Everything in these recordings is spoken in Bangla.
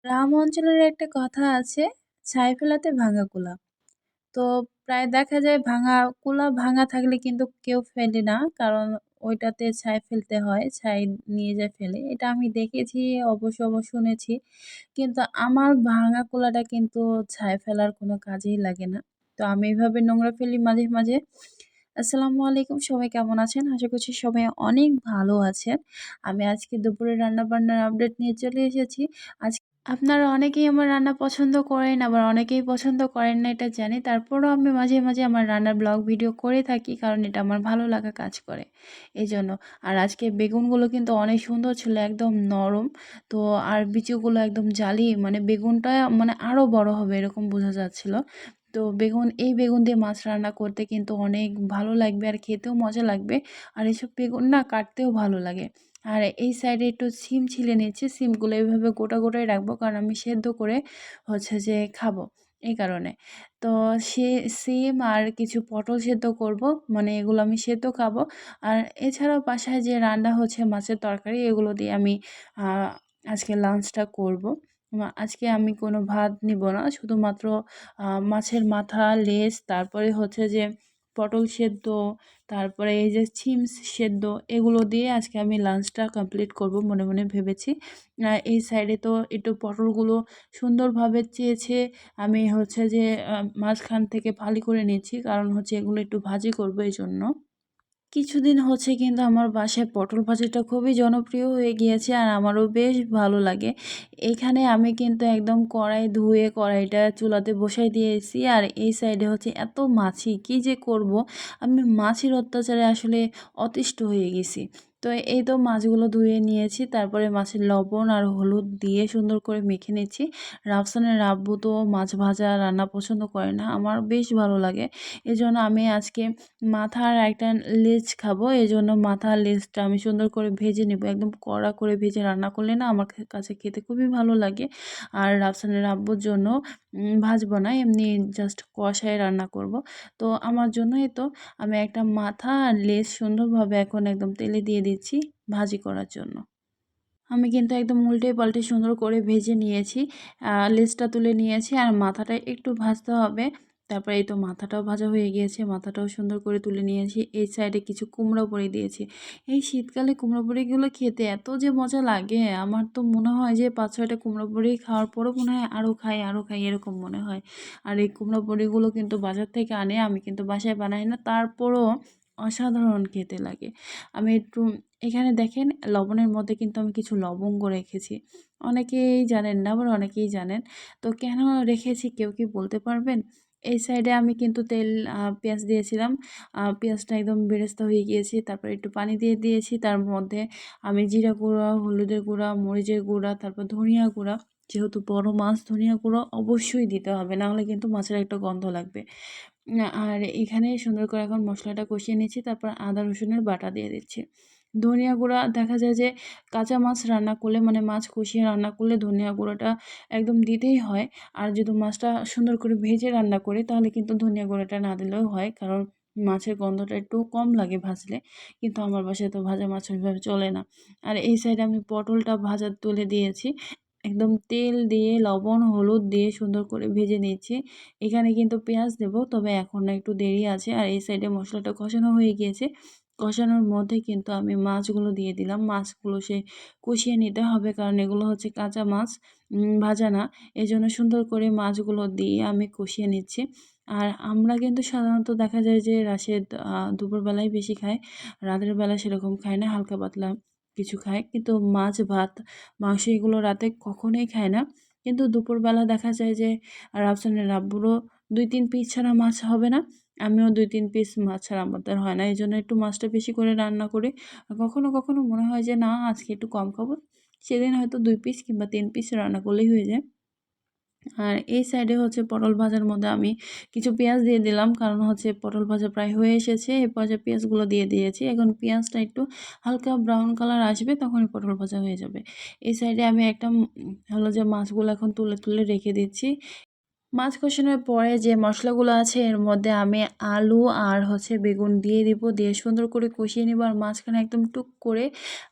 গ্রাম অঞ্চলের একটা কথা আছে, ছাই ফেলাতে ভাঙা কুলা। তো প্রায় দেখা যায় ভাঙা কুলা ভাঙা থাকলে কিন্তু কেউ ফেলে না। কারণ ওইটাতে ছাই ফেলতে হয়, ছাই নিয়ে যায় ফেলে। এটা আমি দেখেছি, অবশ্য শুনেছি। কিন্তু আমার ভাঙা কুলাটা কিন্তু ছাই ফেলার কোনো কাজেই লাগে না। তো আমি এভাবে নোংরা ফেলি মাঝে মাঝে। আসসালামু আলাইকুম, সবাই কেমন আছেন? আশা করছি সবাই অনেক ভালো আছেন। আমি আজকে দুপুরে রান্না-বান্নার আপডেট নিয়ে চলে এসেছি। আপনারা অনেকেই আমার রান্না পছন্দ করেন, আবার অনেকেই পছন্দ করেন না এটা জানি। তারপরও আমি মাঝে মাঝে আমার রান্নার ব্লগ ভিডিও করে থাকি, কারণ এটা আমার ভালো লাগা কাজ করে, এজন্য। আর আজকে বেগুনগুলো কিন্তু অনেক সুন্দর ছিল, একদম নরম। তো আর বিচিগুলো একদম জালি, মানে বেগুনটা মানে আরও বড় হবে এরকম বোঝা যাচ্ছিল। তো এই বেগুন দিয়ে মাছ রান্না করতে কিন্তু অনেক ভালো লাগবে, আর খেতেও মজা লাগবে। আর এসব বেগুন না কাটতেও ভালো লাগে। আর এই সাইডে একটু সিম ছিলে নিচ্ছি। সিমগুলো এভাবে গোটাই রাখবো, কারণ আমি সেদ্ধ করে হচ্ছে যে খাবো, এই কারণে। তো সে সিম আর কিছু পটল সেদ্ধ করব, মানে এগুলো আমি সেদ্ধ খাবো। আর এছাড়াও বাসায় যে রান্না হচ্ছে মাছের তরকারি, এগুলো দিয়ে আমি আজকে লাঞ্চটা করব। আজকে আমি কোনো ভাত নিব না, শুধুমাত্র মাছের মাথা, লেজ, তারপরে হচ্ছে যে পটল সেদ্ধ, তারপরে এই যে সিম সেদ্ধ, এগুলো দিয়ে আজকে আমি লাঞ্চটা কমপ্লিট করব মনে মনে ভেবেছি। এই সাইডে তো একটু পটলগুলো সুন্দরভাবে চেয়েছে, আমি হচ্ছে যে মাঝখান থেকে ফালি করে নিচ্ছি, কারণ হচ্ছে এগুলো একটু ভাজি করব এই জন্য। কিছুদিন হচ্ছে কিন্তু আমার বাসায় পটল ভাজিটা খুবই জনপ্রিয় হয়ে গিয়েছে, আর আমারও বেশ ভালো লাগে। এখানে আমি কিন্তু একদম কড়াই ধুয়ে কড়াইটা চুলাতে বসাই দিয়েছি, আর এই সাইডে হচ্ছে এত মাছি, কি যে করব। আমি মাছির অত্যাচারে আসলে অতিষ্ঠ হয়ে গেছি। তো এই তো মাছগুলো ধুয়ে নিয়েছি, তারপরে মাছের লবণ আর হলুদ দিয়ে সুন্দর করে মেখে নিচ্ছি। রাফসানের আব্বু তো মাছ ভাজা রান্না পছন্দ করে না, আমার বেশ ভালো লাগে। এজন্য আমি আজকে মাথার একটা লেজ খাবো, এজন্য মাথার লেজটা আমি সুন্দর করে ভেজে নেব। একদম কড়া করে ভেজে রান্না করলে না আমার কাছে খেতে খুবই ভালো লাগে। আর রাফসানের আব্বুর জন্য ভাজবো না, এমনি জাস্ট কষায় রান্না করব। তো আমার জন্যই তো আমি একটা মাথা আর লেজ সুন্দরভাবে এখন একদম তেলে দিয়ে দিচ্ছি ভাজি করার জন্য। আমি কিন্তু একদম উল্টে পাল্টে সুন্দর করে ভেজে নিয়েছি। লেজটা তুলে নিয়েছি, আর মাথাটা একটু ভাজতে হবে। তারপরে এই তো মাথাটাও ভাজা হয়ে গিয়েছে, মাথাটাও সুন্দর করে তুলে নিয়েছি। এই সাইডে কিছু কুমড়ো বড়ি দিয়েছি। এই শীতকালে কুমড়ো বড়িগুলো খেতে এত যে মজা লাগে, আমার তো মনে হয় যে ৫-৬টা কুমড়ো বড়ি খাওয়ার পরও মনে হয় আরও খাই এরকম মনে হয়। আর এই কুমড়ো বড়িগুলো কিন্তু বাজার থেকে আনে, আমি কিন্তু বাসায় বানাই না, তারপরও অসাধারণ খেতে লাগে। আমি একটু এখানে দেখেন, লবণের মধ্যে কিন্তু আমি কিছু লবঙ্গ রেখেছি। অনেকেই জানেন না, আবার অনেকেই জানেন। তো কেন রেখেছি কেউ কি বলতে পারবেন? এই সাইডে আমি কিন্তু তেল, পেঁয়াজ দিয়েছিলাম। পেঁয়াজটা একদম বেরেস্তা হয়ে গিয়েছে। তারপর একটু পানি দিয়ে দিয়েছি। তার মধ্যে আমি জিরা গুঁড়া, হলুদের গুঁড়া, মরিচের গুঁড়া, তারপর ধনিয়া গুঁড়া, যেহেতু বড় মাছ ধনিয়া গুঁড়ো অবশ্যই দিতে হবে, নাহলে কিন্তু মাছের একটা গন্ধ লাগবে। আর এখানে সুন্দর করে এখন মশলাটা কষিয়ে নিচ্ছি, তারপর আদা রসুনের বাটা দিয়ে দিচ্ছি। ধনিয়া গুঁড়া দেখা যায় যে কাঁচা মাছ রান্না করলে, মানে মাছ কষিয়ে রান্না করলে ধনিয়া গুঁড়োটা একদম দিতেই হয়। আর যদি মাছটা সুন্দর করে ভেজে রান্না করি, তাহলে কিন্তু ধনিয়া গুঁড়োটা না দিলেও হয়, কারণ মাছের গন্ধটা একটু কম লাগে ভাজলে। কিন্তু আমার বাসায় তো ভাজা মাছ ওইভাবে চলে না। আর এই সাইডে আমি পটলটা ভাজা তুলে দিয়েছি। একদম তেল দিয়ে লবণ হলুদ দিয়ে সুন্দর করে ভেজে নিচ্ছি। এখানে কিন্তু পেঁয়াজ দেবো, তবে এখন না, একটু দেরি আছে। আর এই সাইডে মশলাটা কষানো হয়ে গিয়েছে। কষানোর মধ্যে কিন্তু আমি মাছগুলো দিয়ে দিলাম। মাছগুলো কষিয়ে নিতে হবে, কারণ এগুলো হচ্ছে কাঁচা মাছ, ভাজা না। এজন্য সুন্দর করে মাছগুলো দিয়ে আমি কষিয়ে নিচ্ছি। আর আমরা কিন্তু সাধারণত দেখা যায় যে রাশেদ দুপুরবেলায় বেশি খায়। রাতের বেলা সেরকম খায় না, হালকা পাতলা কিছু খায়। কিন্তু মাছ, ভাত, মাংস এগুলো রাতে কখনোই খায় না। কিন্তু দুপুরবেলা দেখা যায় যে রাফসানের আব্বুরও ২-৩ পিস ছাড়া মাছ হবে না। আমিও ২-৩ পিস মাছ ছাড়া আমাদের হয় না। এজন্য একটু মাছটা বেশি করে রান্না করি। আর কখনো মনে হয় যে না, আজকে একটু কম খাবো। সেদিন হয়তো ২ পিস কিংবা ৩ পিস রান্না করলেই হয়ে যায়। আর এই সাইডে হচ্ছে পটল ভাজার মধ্যে আমি কিছু পেঁয়াজ দিয়ে দিলাম, কারণ হচ্ছে পটল ভাজা প্রায় হয়ে এসেছে। এই পর্যায়ে পেঁয়াজগুলো দিয়ে দিয়েছি। এখন পেঁয়াজটা একটু হালকা ব্রাউন কালার আসবে, তখনই পটল ভাজা হয়ে যাবে। এই সাইডে আমি একটা হলো যে মাছগুলো এখন তুলে রেখে দিচ্ছি। মাছ কষানোর পরে যে মশলাগুলো আছে এর মধ্যে আমি আলু আর বেগুন দিয়ে দিব, দিয়ে সুন্দর করে কষিয়ে নেব। আর মাঝখানে একদম টুক করে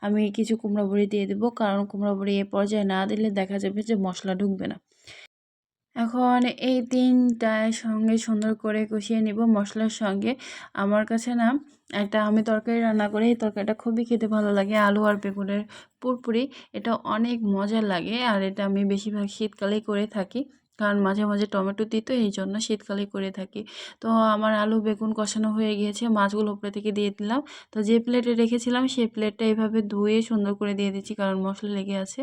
আমি কিছু কুমড়া বড়ি দিয়ে দেবো, কারণ কুমড়া বড়ি এ পর্যায়ে না দিলে দেখা যাবে যে মশলা ঢুকবে না। এখন এই ৩টার সঙ্গে সুন্দর করে কষিয়ে নিব মশলার সঙ্গে। আমার কাছে না একটা আমি তরকারি রান্না করি, এই তরকারিটা খুবই খেতে ভালো লাগে, আলু আর বেগুনের পুরপুরি। এটা অনেক মজার লাগে, আর এটা আমি বেশিরভাগ শীতকালেই করে থাকি, কারণ মাঝে মাঝে টমেটো দিই, তো এই জন্য শীতকালেই করে থাকি। তো আমার আলু বেগুন কষানো হয়ে গিয়েছে, মাছগুলো উপরে থেকে দিয়ে দিলাম। তো যে প্লেটে রেখেছিলাম সেই প্লেটটা এইভাবে ধুয়ে সুন্দর করে দিয়ে দিচ্ছি, কারণ মশলা লেগে আছে।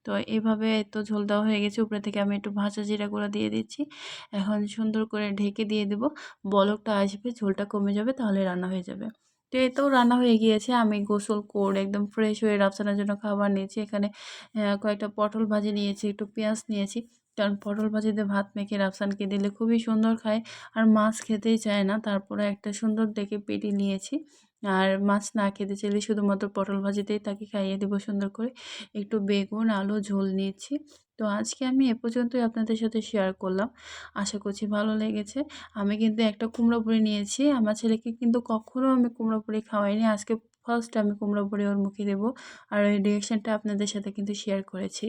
তো এভাবে তো ঝোল দেওয়া হয়ে গেছে, উপরে থেকে আমি একটু ভাজা জিরা গুঁড়া দিয়ে দিচ্ছি। এখন সুন্দর করে ঢেকে দিয়ে দেব, বলকটা আসবে, ঝোলটা কমে যাবে, তাহলে রান্না হয়ে যাবে। তো এই তো রান্না হয়ে গিয়েছে। আমি গোসল করে একদম ফ্রেশ হয়ে রাফসানের জন্য খাবার নিয়েছি। এখানে কয়েকটা পটল ভাজি নিয়েছি, একটু পেঁয়াজ নিয়েছি, কারণ পটল ভাজিতে ভাত মেখে রাফসানকে দিলে খুবই সুন্দর খায়, আর মাছ খেতেই চায় না। তারপরে একটা সুন্দর দেখে পেটি নিয়েছি, আর মাছ না খেতে চাইলে শুধুমাত্র পটল ভাজিতেই তাকে খাইয়ে দেবো সুন্দর করে। একটু বেগুন আলু ঝোল নিয়েছি। তো আজকে আমি এ পর্যন্তই আপনাদের সাথে শেয়ার করলাম, আশা করছি ভালো লেগেছে। আমি কিন্তু একটা কুমড়ো বড়ি নিয়েছি, আমার ছেলেকে কিন্তু কখনো আমি কুমড়ো বড়ি খাওয়াইনি, আজকে ফার্স্ট আমি কুমড়ো বড়ি ওর মুখে দেবো, আর ওই রিয়াকশানটা আপনাদের সাথে কিন্তু শেয়ার করেছি।